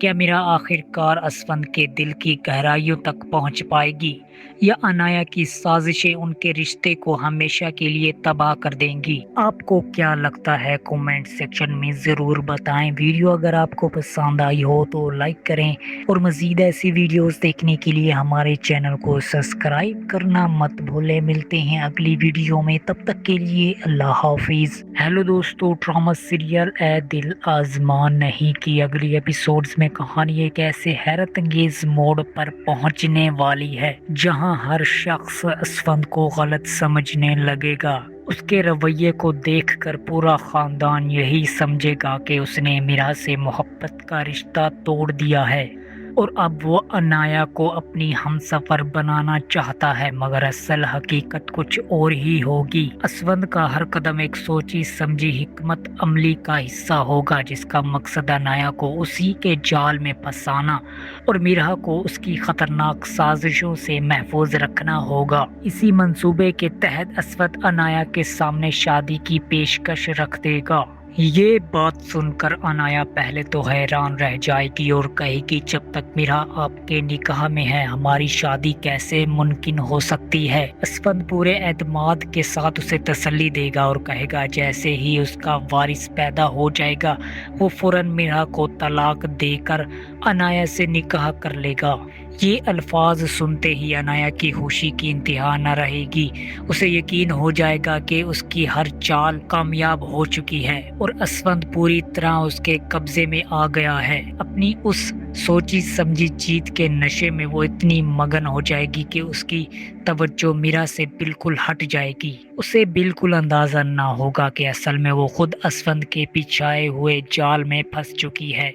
کیا میرا آخرکار اسفند کے دل کی گہرائیوں تک پہنچ پائے گی یا انایا کی سازشیں ان کے رشتے کو ہمیشہ کے لیے تباہ کر دیں گی؟ آپ کو کیا لگتا ہے کمنٹ سیکشن میں ضرور بتائیں۔ ویڈیو اگر آپ کو پسند آئی ہو تو لائک کریں اور مزید ایسی ویڈیوز دیکھنے کے لیے ہمارے چینل کو سبسکرائب کرنا مت بھولیں۔ ملتے ہیں اگلی ویڈیو میں، تب تک کے لیے اللہ حافظ۔ ہیلو دوستو، ڈرامہ سیریل اے دل آزما نہیں کی اگلی ایپیسوڈز میں کہانی ایک ایسے حیرت انگیز موڑ پر پہنچنے والی ہے جہاں ہر شخص اسفند کو غلط سمجھنے لگے گا۔ اس کے رویے کو دیکھ کر پورا خاندان یہی سمجھے گا کہ اس نے میرا سے محبت کا رشتہ توڑ دیا ہے اور اب وہ انایا کو اپنی ہمسفر بنانا چاہتا ہے، مگر اصل حقیقت کچھ اور ہی ہوگی۔ اسفند کا ہر قدم ایک سوچی سمجھی حکمت عملی کا حصہ ہوگا جس کا مقصد انایا کو اسی کے جال میں پھنسانا اور میرا کو اس کی خطرناک سازشوں سے محفوظ رکھنا ہوگا۔ اسی منصوبے کے تحت اسفند انایا کے سامنے شادی کی پیشکش رکھ دے گا۔ یہ بات سن کر انایا پہلے تو حیران رہ جائے گی اور کہے گی جب تک میرا آپ کے نکاح میں ہے ہماری شادی کیسے ممکن ہو سکتی ہے؟ اسفند پورے اعتماد کے ساتھ اسے تسلی دے گا اور کہے گا جیسے ہی اس کا وارث پیدا ہو جائے گا وہ فوراً میرا کو طلاق دے کر انایا سے نکاح کر لے گا۔ یہ الفاظ سنتے ہی انایا کی خوشی کی انتہا نہ رہے گی۔ اسے یقین ہو جائے گا کہ اس کی ہر چال کامیاب ہو چکی ہے اور اسفند پوری طرح اس کے قبضے میں آ گیا ہے۔ اپنی اس سوچی سمجھی جیت کے نشے میں وہ اتنی مگن ہو جائے گی کہ اس کی توجہ میرا سے بالکل ہٹ جائے گی۔ اسے بالکل اندازہ نہ ہوگا کہ اصل میں وہ خود اسفند کے بچھائے ہوئے جال میں پھنس چکی ہے۔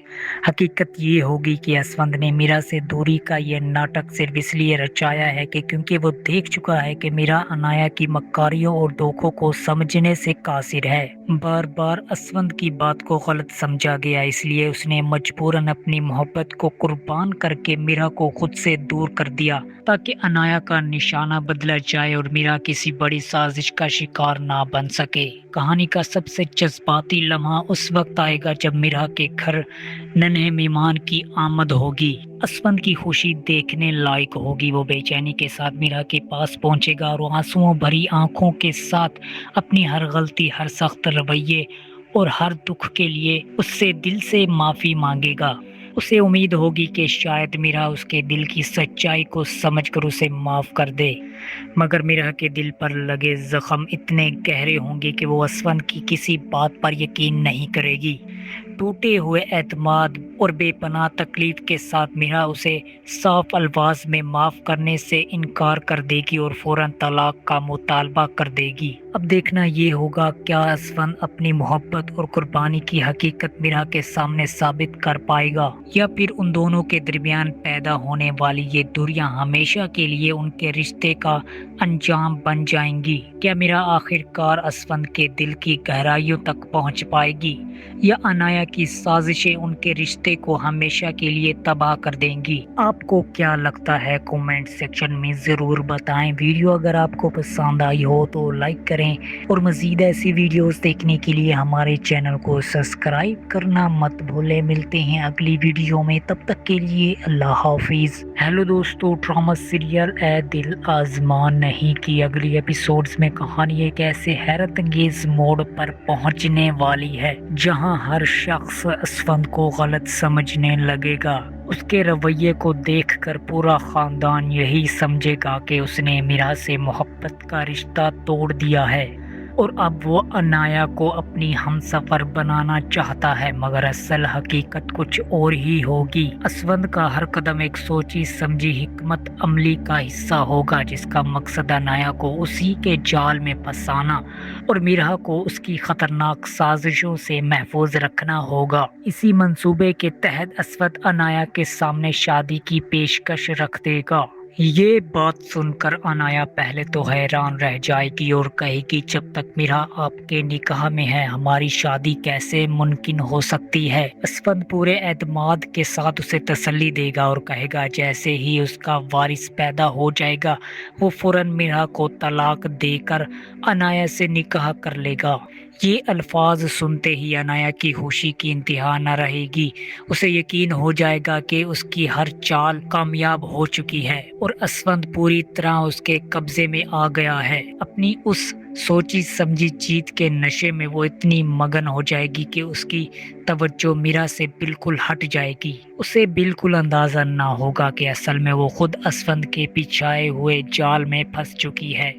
حقیقت یہ ہوگی کہ اسفند نے میرا سے دوری کا یہ ناٹک صرف اس لیے رچایا ہے کہ کیونکہ وہ دیکھ چکا ہے کہ میرا انایا کی مکاریوں اور دھوکوں کو سمجھنے سے قاصر ہے۔ بار بار اسفند کی بات کو غلط سمجھا گیا، اس لیے اس نے مجبوراً اپنی محبت کو قربان کر کے میرا کو خود سے دور کر دیا تاکہ انایا کا نشانہ بدلا جائے اور میرا کسی بڑی سازش کا شکار نہ بن سکے۔ کہانی کا سب سے جذباتی لمحہ اس وقت آئے گا جب میرا کے گھر ننھے مہمان کی آمد ہوگی۔ اسفند کی خوشی دیکھنے لائق ہوگی۔ وہ بے چینی کے ساتھ میرا کے پاس پہنچے گا اور آنسوؤں بھری آنکھوں کے ساتھ اپنی ہر غلطی، ہر سخت رویے اور ہر دکھ کے لیے اس سے دل سے معافی مانگے گا۔ اسے امید ہوگی کہ شاید میرا اس کے دل کی سچائی کو سمجھ کر اسے معاف کر دے، مگر میرا کے دل پر لگے زخم اتنے گہرے ہوں گے کہ وہ اسفند کی کسی بات پر یقین نہیں کرے گی۔ ٹوٹے ہوئے اعتماد اور بے پناہ تکلیف کے ساتھ میرا اسے صاف الفاظ میں معاف کرنے سے انکار کر دے گی اور فوراً طلاق کا مطالبہ کر دے گی۔ اب دیکھنا یہ ہوگا کیا اسفند اپنی محبت اور قربانی کی حقیقت میرا کے سامنے ثابت کر پائے گا یا پھر ان دونوں کے درمیان پیدا ہونے والی یہ دوریاں ہمیشہ کے لیے ان کے رشتے کا انجام بن جائیں گی۔ کیا میرا آخرکار اسفند کے دل کی گہرائیوں تک پہنچ پائے گی یا انایا کی سازشیں ان کے رشتے کو ہمیشہ کے لیے تباہ کر دیں گی؟ آپ کو کیا لگتا ہے کمنٹ سیکشن میں ضرور بتائیں۔ ویڈیو اگر آپ کو پسند آئی ہو تو لائک کریں اور مزید ایسی ویڈیوز دیکھنے کے لیے ہمارے چینل کو سبسکرائب کرنا مت بھولیں۔ ملتے ہیں اگلی ویڈیو میں، تب تک کے لیے اللہ حافظ۔ ہیلو دوستو، ڈرامہ سیریل اے دل آزما نہیں کی اگلی ایپیسوڈز میں کہانی ایک ایسے حیرت انگیز موڑ پر پہنچنے والی ہے جہاں ہر شخص اسفند کو غلط سمجھنے لگے گا۔ اس کے رویے کو دیکھ کر پورا خاندان یہی سمجھے گا کہ اس نے میرا سے محبت کا رشتہ توڑ دیا ہے اور اب وہ انایا کو اپنی ہمسفر بنانا چاہتا ہے، مگر اصل حقیقت کچھ اور ہی ہوگی۔ اسفند کا ہر قدم ایک سوچی سمجھی حکمت عملی کا حصہ ہوگا جس کا مقصد انایا کو اسی کے جال میں پھنسانا اور میرا کو اس کی خطرناک سازشوں سے محفوظ رکھنا ہوگا۔ اسی منصوبے کے تحت اسفند انایا کے سامنے شادی کی پیشکش رکھ دے گا۔ یہ بات سن کر انایا پہلے تو حیران رہ جائے گی اور کہے گی جب تک میرا آپ کے نکاح میں ہے ہماری شادی کیسے ممکن ہو سکتی ہے؟ اسفند پورے اعتماد کے ساتھ اسے تسلی دے گا اور کہے گا جیسے ہی اس کا وارث پیدا ہو جائے گا وہ فوراً میرا کو طلاق دے کر انایا سے نکاح کر لے گا۔ یہ الفاظ سنتے ہی عنایا کی خوشی کی انتہا نہ رہے گی۔ اسے یقین ہو جائے گا کہ اس کی ہر چال کامیاب ہو چکی ہے اور اسفند پوری طرح اس کے قبضے میں آ گیا ہے۔ اپنی اس سوچی سمجھی جیت کے نشے میں وہ اتنی مگن ہو جائے گی کہ اس کی توجہ میرا سے بالکل ہٹ جائے گی۔ اسے بالکل اندازہ نہ ہوگا کہ اصل میں وہ خود اسفند کے بچھائے ہوئے جال میں پھنس چکی ہے۔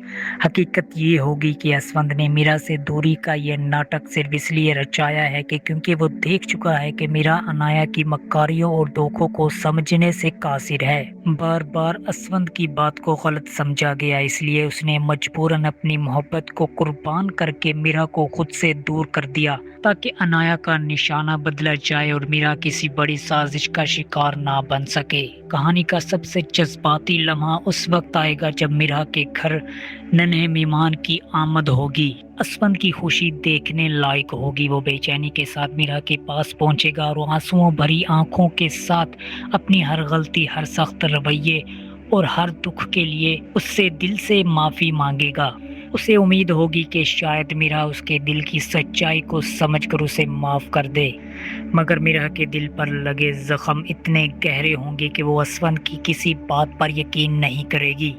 حقیقت یہ ہوگی کہ اسفند نے میرا سے دوری کا یہ ناٹک صرف اس لیے رچایا ہے کہ کیونکہ وہ دیکھ چکا ہے کہ میرا عنایا کی مکاریوں اور دھوکوں کو سمجھنے سے قاصر ہے۔ بار بار اسفند کی بات کو غلط سمجھا گیا، اس لیے اس نے مجبوراً اپنی محبت کو قربان کر کے میرا کو خود سے دور کر دیا تاکہ عنایا کا نشانہ بدلا جائے اور میرا کسی بڑی سازش کا شکار نہ بن سکے۔ کہانی کا سب سے جذباتی لمحہ اس وقت آئے گا جب میرا کے گھر ننھے مہمان کی آمد ہوگی۔ اسفند کی خوشی دیکھنے لائق ہوگی۔ وہ بے چینی کے ساتھ میرا کے پاس پہنچے گا اور آنسوؤں بھری آنکھوں کے ساتھ اپنی ہر غلطی، ہر سخت رویے اور ہر دکھ کے لیے اس سے دل سے معافی مانگے گا۔ اسے امید ہوگی کہ شاید میرا اس کے دل کی سچائی کو سمجھ کر اسے معاف کر دے، مگر میرا کے دل پر لگے زخم اتنے گہرے ہوں گے کہ وہ اسفند کی کسی بات پر یقین نہیں کرے گی۔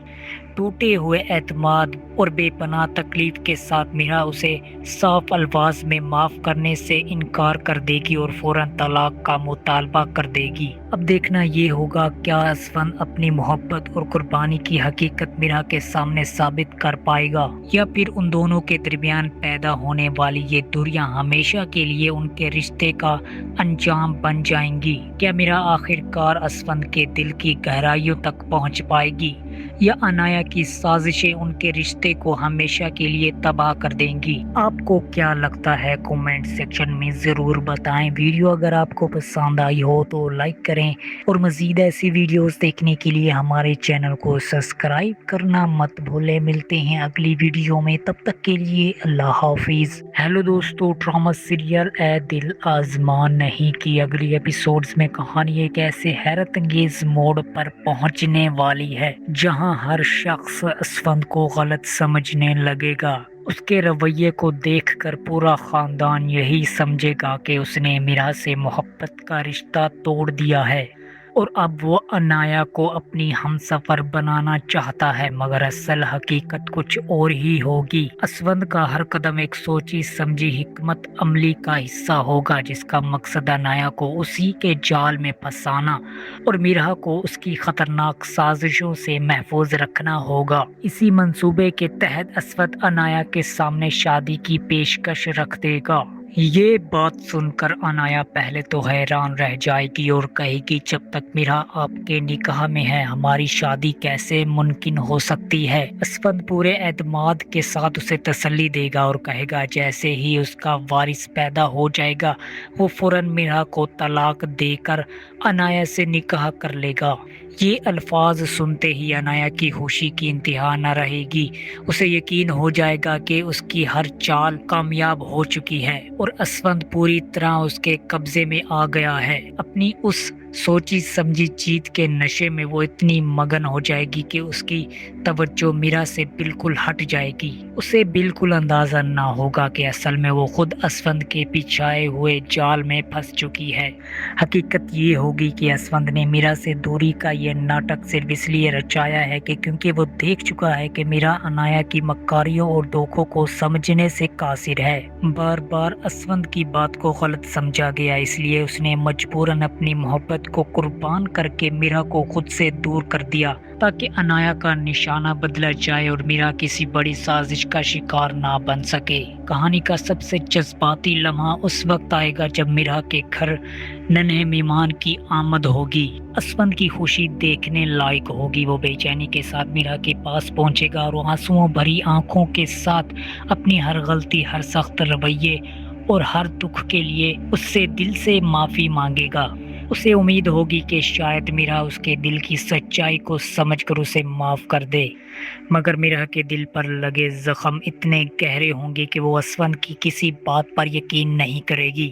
ٹوٹے ہوئے اعتماد اور بے پناہ تکلیف کے ساتھ میرا اسے صاف الفاظ میں معاف کرنے سے انکار کر دے گی اور فوراً طلاق کا مطالبہ کر دے گی۔ اب دیکھنا یہ ہوگا کیا اسفند اپنی محبت اور قربانی کی حقیقت میرا کے سامنے ثابت کر پائے گا، یا پھر ان دونوں کے درمیان پیدا ہونے والی یہ دوریاں ہمیشہ کے لیے ان کے رشتے کا انجام بن جائیں گی۔ کیا میرا آخر کار اسفند کے دل کی گہرائیوں تک پہنچ پائے گی، یا عنایا کی سازشیں ان کے رشتے کو ہمیشہ کے لیے تباہ کر دیں گی؟ آپ کو کیا لگتا ہے کمنٹ سیکشن میں ضرور بتائیں۔ ویڈیو اگر آپ کو پسند آئی ہو تو لائک کریں اور مزید ایسی ویڈیوز دیکھنے کے لیے ہمارے چینل کو سبسکرائب کرنا مت بھولیں۔ ملتے ہیں اگلی ویڈیو میں، تب تک کے لیے اللہ حافظ۔ ہیلو دوستو، ڈرامہ سیریل اے دل آزمان نہیں کی اگلی ایپیسوڈز میں کہانی ایک ایسے حیرت انگیز موڑ پر پہنچنے والی ہے جہاں ہر شخص اسفند کو غلط سمجھنے لگے گا۔ اس کے رویے کو دیکھ کر پورا خاندان یہی سمجھے گا کہ اس نے میرا سے محبت کا رشتہ توڑ دیا ہے اور اب وہ عنایا کو اپنی ہمسفر بنانا چاہتا ہے، مگر اصل حقیقت کچھ اور ہی ہوگی۔ اسفند کا ہر قدم ایک سوچی سمجھی حکمت عملی کا حصہ ہوگا جس کا مقصد عنایا کو اسی کے جال میں پھنسانا اور میرا کو اس کی خطرناک سازشوں سے محفوظ رکھنا ہوگا۔ اسی منصوبے کے تحت اسفند عنایا کے سامنے شادی کی پیشکش رکھ دے گا۔ یہ بات سن کر عنایا پہلے تو حیران رہ جائے گی اور کہے گی جب تک میرا آپ کے نکاح میں ہے ہماری شادی کیسے ممکن ہو سکتی ہے؟ اسفند پورے اعتماد کے ساتھ اسے تسلی دے گا اور کہے گا جیسے ہی اس کا وارث پیدا ہو جائے گا وہ فوراً میرا کو طلاق دے کر عنایا سے نکاح کر لے گا۔ یہ الفاظ سنتے ہی عنایا کی خوشی کی انتہا نہ رہے گی۔ اسے یقین ہو جائے گا کہ اس کی ہر چال کامیاب ہو چکی ہے اور اسفند پوری طرح اس کے قبضے میں آ گیا ہے۔ اپنی اس سوچی سمجھی جیت کے نشے میں وہ اتنی مگن ہو جائے گی کہ اس کی توجہ میرا سے بالکل ہٹ جائے گی۔ اسے بالکل اندازہ نہ ہوگا کہ اصل میں وہ خود اسفند کے بچھائے ہوئے جال میں پھنس چکی ہے۔ حقیقت یہ ہوگی کہ اسفند نے میرا سے دوری کا یہ ناٹک صرف اس لیے رچایا ہے کہ کیونکہ وہ دیکھ چکا ہے کہ میرا عنایا کی مکاریوں اور دھوکوں کو سمجھنے سے قاصر ہے۔ بار بار اسفند کی بات کو غلط سمجھا گیا، اس لیے اس نے مجبوراً اپنی محبت کو قربان کر کے میرا کو خود سے دور کر دیا تاکہ عنایا کا نشانہ بدلا جائے اور میرا کسی بڑی سازش کا شکار نہ بن سکے۔ کہانی کا سب سے جذباتی لمحہ اس وقت آئے گا جب میرا کے گھر ننھے مہمان کی آمد ہوگی۔ اسفند کی خوشی دیکھنے لائق ہوگی۔ وہ بے چینی کے ساتھ میرا کے پاس پہنچے گا اور آنسوؤں بھری آنکھوں کے ساتھ اپنی ہر غلطی، ہر سخت رویے اور ہر دکھ کے لیے اس سے دل سے معافی مانگے گا۔ اسے امید ہوگی کہ شاید میرا اس کے دل کی سچائی کو سمجھ کر اسے معاف کر دے، مگر میرا کے دل پر لگے زخم اتنے گہرے ہوں گے کہ وہ اسفند کی کسی بات پر یقین نہیں کرے گی۔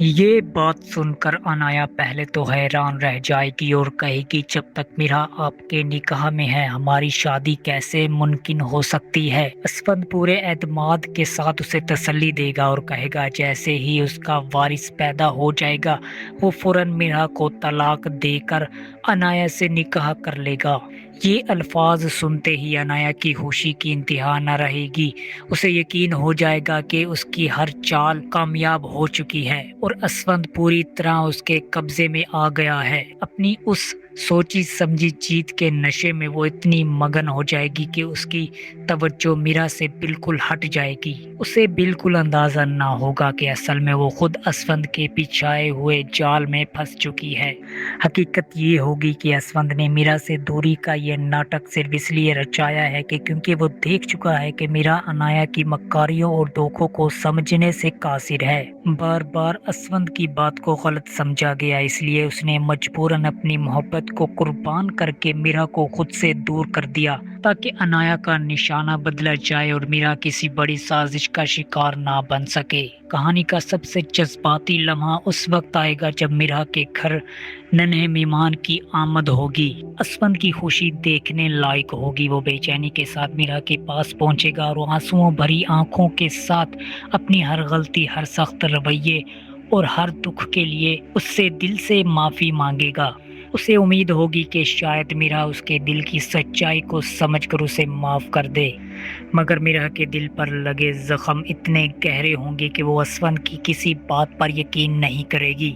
یہ بات سن کر انایا پہلے تو حیران رہ جائے گی اور کہے گی جب تک میرا آپ کے نکاح میں ہے ہماری شادی کیسے ممکن ہو سکتی ہے۔ اسفند پورے اعتماد کے ساتھ اسے تسلی دے گا اور کہے گا جیسے ہی اس کا وارث پیدا ہو جائے گا وہ فوراً میرا کو طلاق دے کر انایا سے نکاح کر لے گا۔ یہ الفاظ سنتے ہی انایا کی خوشی کی انتہا نہ رہے گی۔ اسے یقین ہو جائے گا کہ اس کی ہر چال کامیاب ہو چکی ہے اور اسفند پوری طرح اس کے قبضے میں آ گیا ہے۔ اپنی اس سوچی سمجھی جیت کے نشے میں وہ اتنی مگن ہو جائے گی کہ اس کی توجہ میرا سے بالکل ہٹ جائے گی۔ اسے بالکل اندازہ نہ ہوگا کہ اصل میں وہ خود اسفند کے بچھائے ہوئے جال میں پھنس چکی ہے۔ حقیقت یہ ہوگی کہ اسفند نے میرا سے دوری کا یہ ناٹک صرف اس لیے رچایا ہے کہ کیونکہ وہ دیکھ چکا ہے کہ میرا انایا کی مکاریوں اور دھوکوں کو سمجھنے سے قاصر ہے۔ بار بار اسفند کی بات کو غلط سمجھا گیا، اس لیے اس نے مجبوراً اپنی محبت کو قربان کر کے میرا کو خود سے دور کر دیا تاکہ انایا کا نشانہ بدلا جائے اور میرا کسی بڑی سازش کا شکار نہ بن سکے۔ کہانی کا سب سے جذباتی لمحہ اس وقت آئے گا جب میرا کے گھر ننھے مہمان کی آمد ہوگی۔ اسفند کی خوشی دیکھنے لائق ہوگی۔ وہ بے چینی کے ساتھ میرا کے پاس پہنچے گا اور آنسوؤں بھری آنکھوں کے ساتھ اپنی ہر غلطی، ہر سخت رویے اور ہر دکھ کے لیے اس سے دل سے معافی مانگے گا۔ اسے امید ہوگی کہ شاید میرا اس کے دل کی سچائی کو سمجھ کر اسے معاف کر دے، مگر میرا کے دل پر لگے زخم اتنے گہرے ہوں گے کہ وہ اسفند کی کسی بات پر یقین نہیں کرے گی۔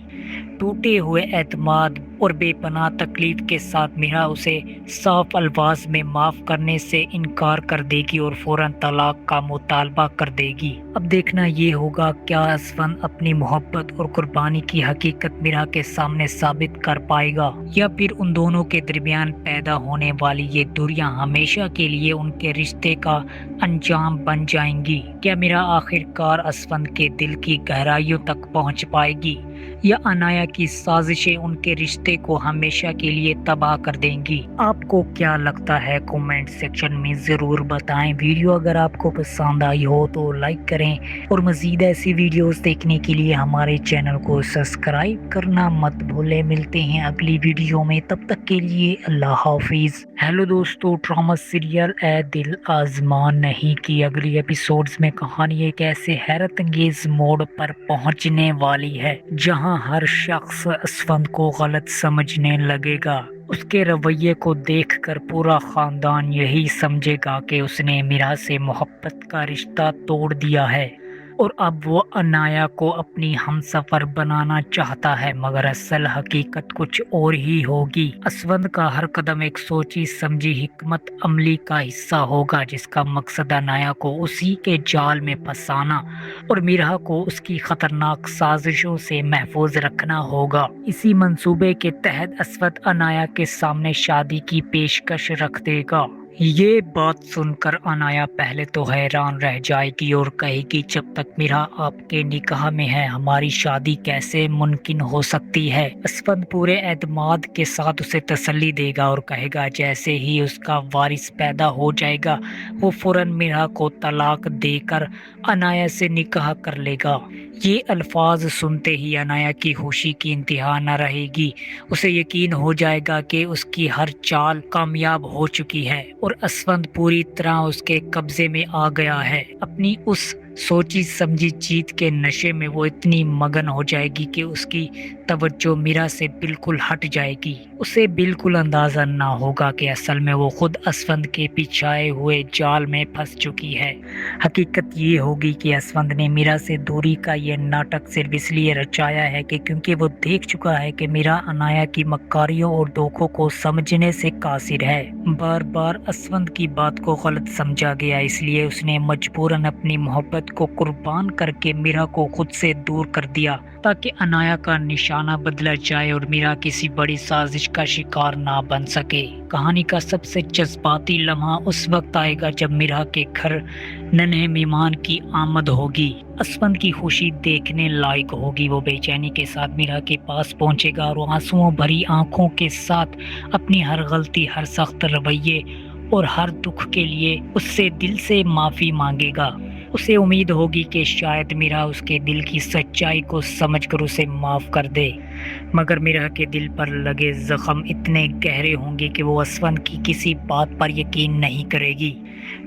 ٹوٹے ہوئے اعتماد اور بے پناہ تکلیف کے ساتھ میرا اسے صاف الفاظ میں معاف کرنے سے انکار کر دے گی اور فوراً طلاق کا مطالبہ کر دے گی۔ اب دیکھنا یہ ہوگا کیا اسفند اپنی محبت اور قربانی کی حقیقت میرا کے سامنے ثابت کر پائے گا یا پھر ان دونوں کے درمیان پیدا ہونے والی یہ دوریاں ہمیشہ کے لیے ان کے رشتے کا انجام بن جائیں گی۔ کیا میرا آخر کار اسفند کے دل کی گہرائیوں تک پہنچ پائے گی یا انایا کی سازشیں ان کے رشتے کو ہمیشہ کے لیے تباہ کر دیں گی؟ آپ کو کیا لگتا ہے کمنٹ سیکشن میں ضرور بتائیں۔ ویڈیو اگر آپ کو پسند آئی ہو تو لائک کریں اور مزید ایسی ویڈیوز دیکھنے کے لیے ہمارے چینل کو سبسکرائب کرنا مت بھولیں۔ ملتے ہیں اگلی ویڈیو میں، تب تک کے لیے اللہ حافظ۔ ہیلو دوستو، ڈرامہ سیریل اے دل آزما نہیں کی اگلی ایپیسوڈز میں کہانی ایک ایسے حیرت انگیز موڑ پر پہنچنے والی ہے جہاں ہر شخص اسفند کو غلط سمجھنے لگے گا۔ اس کے رویے کو دیکھ کر پورا خاندان یہی سمجھے گا کہ اس نے میرا سے محبت کا رشتہ توڑ دیا ہے اور اب وہ انایا کو اپنی ہمسفر بنانا چاہتا ہے، مگر اصل حقیقت کچھ اور ہی ہوگی۔ اسفند کا ہر قدم ایک سوچی سمجھی حکمت عملی کا حصہ ہوگا جس کا مقصد انایا کو اسی کے جال میں پھنسانا اور میرا کو اس کی خطرناک سازشوں سے محفوظ رکھنا ہوگا۔ اسی منصوبے کے تحت اسفند انایا کے سامنے شادی کی پیشکش رکھ دے گا۔ یہ بات سن کر انایا پہلے تو حیران رہ جائے گی اور کہے گی جب تک میرا آپ کے نکاح میں ہے ہماری شادی کیسے ممکن ہو سکتی ہے۔ اسفند پورے اعتماد کے ساتھ اسے تسلی دے گا اور کہے گا جیسے ہی اس کا وارث پیدا ہو جائے گا وہ فوراً میرا کو طلاق دے کر انایا سے نکاح کر لے گا۔ یہ الفاظ سنتے ہی انایا کی خوشی کی انتہا نہ رہے گی۔ اسے یقین ہو جائے گا کہ اس کی ہر چال کامیاب ہو چکی ہے اور اسفند پوری طرح اس کے قبضے میں آ گیا ہے۔ اپنی اس سوچی سمجھی جیت کے نشے میں وہ اتنی مگن ہو جائے گی کہ اس کی توجہ میرا سے بالکل ہٹ جائے گی۔ اسے بالکل اندازہ نہ ہوگا کہ اصل میں وہ خود اسفند کے بچھائے ہوئے جال میں پھنس چکی ہے۔ حقیقت یہ ہوگی کہ اسفند نے میرا سے دوری کا یہ ناٹک صرف اس لیے رچایا ہے کہ کیونکہ وہ دیکھ چکا ہے کہ میرا انایا کی مکاریوں اور دھوکوں کو سمجھنے سے قاصر ہے۔ بار بار اسفند کی بات کو غلط سمجھا گیا، اس لیے اس نے مجبوراً اپنی محبت کو قربان کر کے میرا کو خود سے دور کر دیا تاکہ انایا کا نشانہ بدلا جائے اور میرا کسی بڑی سازش کا شکار نہ بن سکے۔ کہانی کا سب سے جذباتی لمحہ اس وقت آئے گا جب میرا کے گھر ننھے مہمان کی آمد ہوگی۔ اسفند کی خوشی دیکھنے لائق ہوگی۔ وہ بے چینی کے ساتھ میرا کے پاس پہنچے گا اور آنسوؤں بھری آنکھوں کے ساتھ اپنی ہر غلطی، ہر سخت رویے اور ہر دکھ کے لیے اس سے دل سے معافی مانگے گا، اسے امید ہوگی کہ شاید میرا اس کے دل کی سچائی کو سمجھ کر اسے معاف کر دے، مگر میرا کے دل پر لگے زخم اتنے گہرے ہوں گے کہ وہ اسفند کی کسی بات پر یقین نہیں کرے گی۔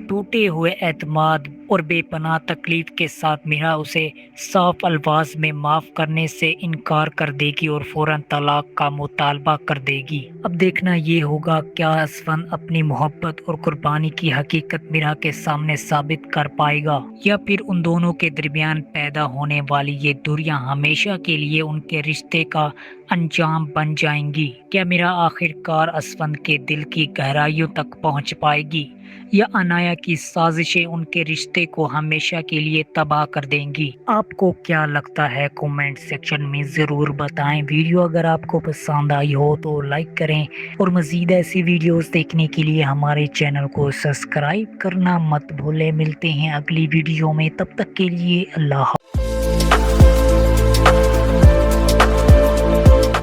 ٹوٹے ہوئے اعتماد اور بے پناہ تکلیف کے ساتھ میرا اسے صاف الفاظ میں معاف کرنے سے انکار کر دے گی اور فوراً طلاق کا مطالبہ کر دے گی۔ اب دیکھنا یہ ہوگا کیا اسفند اپنی محبت اور قربانی کی حقیقت میرا کے سامنے ثابت کر پائے گا، یا پھر ان دونوں کے درمیان پیدا ہونے والی یہ دوریاں ہمیشہ کے لیے ان کے رشتے کا انجام بن جائیں گی۔ کیا میرا آخر کار اسفند کے دل کی گہرائیوں تک پہنچ پائے گی، یا انایا کی سازشیں ان کے رشتے کو ہمیشہ کے لیے تباہ کر دیں گی؟ آپ کو کیا لگتا ہے کمنٹ سیکشن میں ضرور بتائیں۔ ویڈیو اگر آپ کو پسند آئی ہو تو لائک کریں، اور مزید ایسی ویڈیوز دیکھنے کے لیے ہمارے چینل کو سبسکرائب کرنا مت بھولیں۔ ملتے ہیں اگلی ویڈیو میں، تب تک کے لیے اللہ حافظ۔